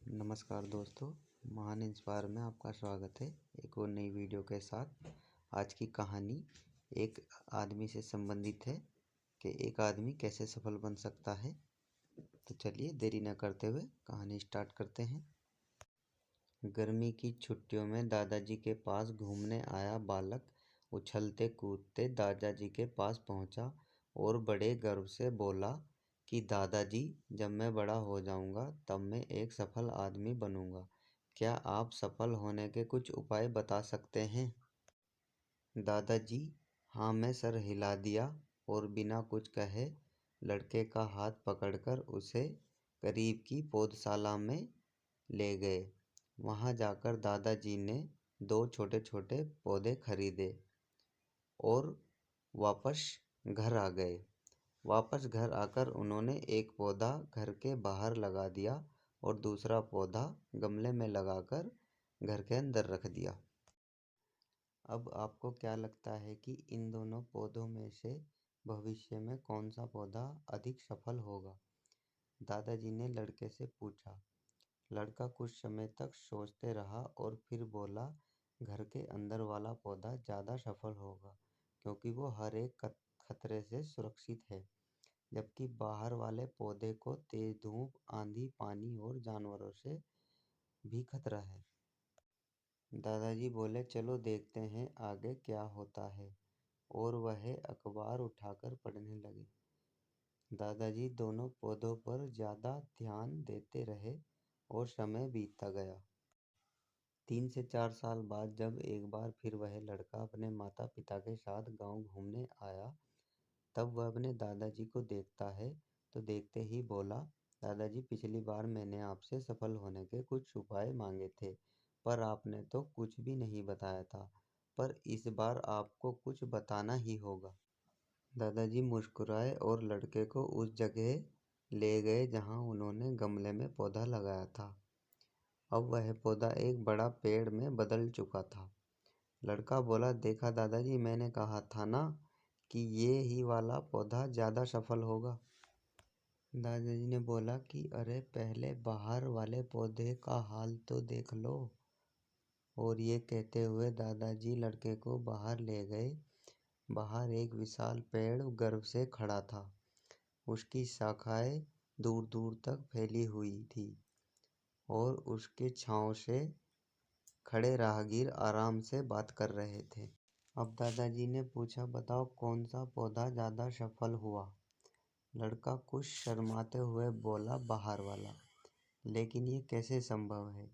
नमस्कार दोस्तों, महान इंस्पायर में आपका स्वागत है एक और नई वीडियो के साथ। आज की कहानी एक आदमी से संबंधित है कि एक आदमी कैसे सफल बन सकता है। तो चलिए देरी न करते हुए कहानी स्टार्ट करते हैं। गर्मी की छुट्टियों में दादाजी के पास घूमने आया बालक उछलते कूदते दादाजी के पास पहुंचा और बड़े गर्व से बोला कि दादाजी, जब मैं बड़ा हो जाऊंगा तब मैं एक सफल आदमी बनूंगा। क्या आप सफल होने के कुछ उपाय बता सकते हैं? दादाजी हाँ में सर हिला दिया और बिना कुछ कहे लड़के का हाथ पकड़कर उसे करीब की पौधशाला में ले गए। वहां जाकर दादाजी ने 2 छोटे-छोटे पौधे खरीदे और वापस घर आ गए। वापस घर आकर उन्होंने एक पौधा घर के बाहर लगा दिया और दूसरा पौधा गमले में लगाकर घर के अंदर रख दिया। अब आपको क्या लगता है कि इन दोनों पौधों में से भविष्य में कौन सा पौधा अधिक सफल होगा? दादाजी ने लड़के से पूछा। लड़का कुछ समय तक सोचते रहा और फिर बोला, घर के अंदर वाला पौधा ज़्यादा सफल होगा क्योंकि वो हर एक खतरे से सुरक्षित है, जबकि बाहर वाले पौधे को तेज धूप, आंधी, पानी और जानवरों से भी खतरा है। दादाजी बोले, चलो देखते हैं आगे क्या होता है, और वह अखबार उठाकर पढ़ने लगे। दादाजी दोनों पौधों पर ज़्यादा ध्यान देते रहे और समय बीतता गया। 3 से 4 साल बाद जब एक बार फिर वह लड़का अपने माता पिता के साथ गांव घूमने आया, तब वह अपने दादाजी को देखता है तो देखते ही बोला, दादाजी, पिछली बार मैंने आपसे सफल होने के कुछ उपाय मांगे थे, पर आपने तो कुछ भी नहीं बताया था, पर इस बार आपको कुछ बताना ही होगा। दादाजी मुस्कुराए और लड़के को उस जगह ले गए जहां उन्होंने गमले में पौधा लगाया था। अब वह पौधा एक बड़ा पेड़ में बदल चुका था। लड़का बोला, देखा दादाजी, मैंने कहा था ना कि ये ही वाला पौधा ज़्यादा सफल होगा। दादाजी ने बोला कि अरे पहले बाहर वाले पौधे का हाल तो देख लो। और ये कहते हुए दादाजी लड़के को बाहर ले गए। बाहर एक विशाल पेड़ गर्व से खड़ा था। उसकी शाखाएं दूर दूर तक फैली हुई थी और उसके छांव से खड़े राहगीर आराम से बात कर रहे थे। अब दादाजी ने पूछा, बताओ कौन सा पौधा ज़्यादा सफल हुआ? लड़का कुछ शर्माते हुए बोला, बाहर वाला। लेकिन ये कैसे संभव है?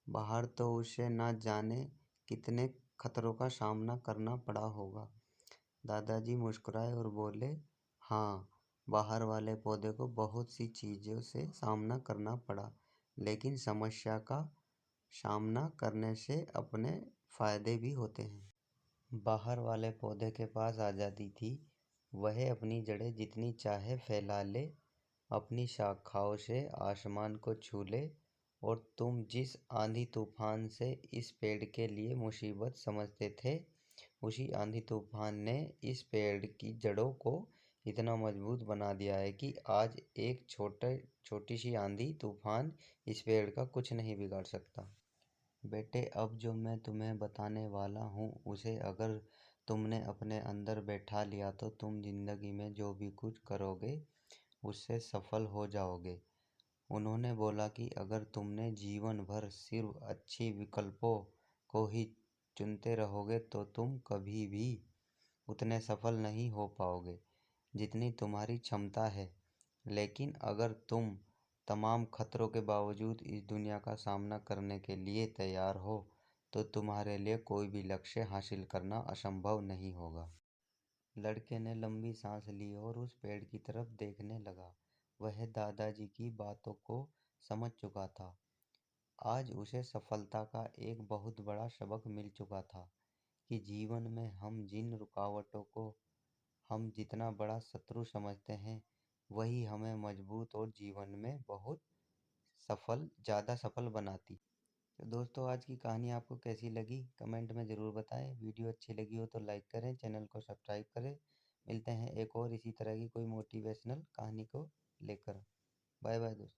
बाहर तो उसे ना जाने कितने खतरों का सामना करना पड़ा होगा। दादाजी मुस्कुराए और बोले, हाँ, बाहर वाले पौधे को बहुत सी चीज़ों से सामना करना पड़ा, लेकिन समस्या का सामना करने से अपने फायदे भी होते हैं। बाहर वाले पौधे के पास आज़ादी थी। वह अपनी जड़ें जितनी चाहे फैला ले, अपनी शाखाओं से आसमान को छू ले, और तुम जिस आंधी तूफान से इस पेड़ के लिए मुसीबत समझते थे, उसी आंधी तूफान ने इस पेड़ की जड़ों को इतना मजबूत बना दिया है कि आज एक छोटी सी आंधी तूफान इस पेड़ का कुछ नहीं बिगाड़ सकता। बेटे, अब जो मैं तुम्हें बताने वाला हूँ उसे अगर तुमने अपने अंदर बैठा लिया तो तुम जिंदगी में जो भी कुछ करोगे उससे सफल हो जाओगे। उन्होंने बोला कि अगर तुमने जीवन भर सिर्फ अच्छी विकल्पों को ही चुनते रहोगे तो तुम कभी भी उतने सफल नहीं हो पाओगे जितनी तुम्हारी क्षमता है। लेकिन अगर तुम तमाम खतरों के बावजूद इस दुनिया का सामना करने के लिए तैयार हो तो तुम्हारे लिए कोई भी लक्ष्य हासिल करना असंभव नहीं होगा। लड़के ने लंबी सांस ली और उस पेड़ की तरफ देखने लगा। वह दादाजी की बातों को समझ चुका था। आज उसे सफलता का एक बहुत बड़ा सबक मिल चुका था कि जीवन में हम जिन रुकावटों को हम जितना बड़ा शत्रु समझते हैं, वही हमें मजबूत और जीवन में बहुत ज़्यादा सफल बनाती। तो दोस्तों, आज की कहानी आपको कैसी लगी कमेंट में ज़रूर बताएं। वीडियो अच्छी लगी हो तो लाइक करें, चैनल को सब्सक्राइब करें। मिलते हैं एक और इसी तरह की कोई मोटिवेशनल कहानी को लेकर। बाय बाय दोस्तों।